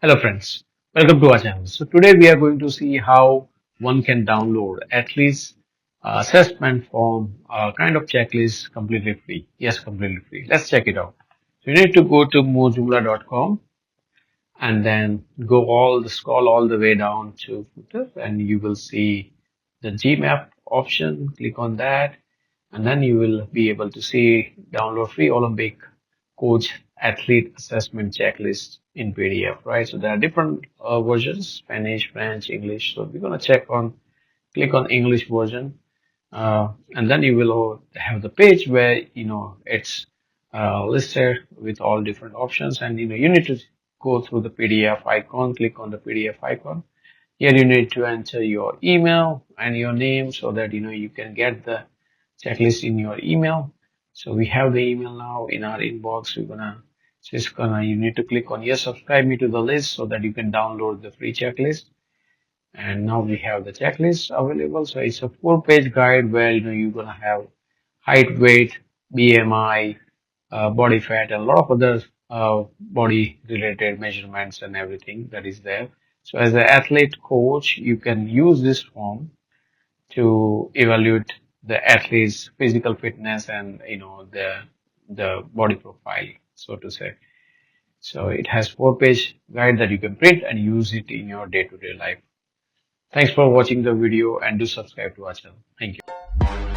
Hello friends, welcome to our channel. So today we are going to see how one can download at least assessment form kind of checklist completely free. Yes, completely free. Let's check it out. So you need to go to mozilla.com and then scroll all the way down to footer and you will see the GMap option. Click on that and then you will be able to see download free Olympic coach athlete assessment checklist in PDF, right? So there are different versions, Spanish, French, English. So we're going to click on English version, and then you will have the page where, it's listed with all different options and, you need to go through the PDF icon, click on the PDF icon. Here you need to enter your email and your name so that, you can get the checklist in your email. So we have the email now in our inbox. You need to click on yes, subscribe me to the list so that you can download the free checklist. And now we have the checklist available. So it's a 4-page guide where, you're going to have height, weight, BMI, body fat, and a lot of other body related measurements and everything that is there. So as an athlete coach, you can use this form to evaluate the athlete's physical fitness and the body profile, so to say. So it has 4-page guide that you can print and use it in your day-to-day life. Thanks for watching the video and do subscribe to our channel. Thank you.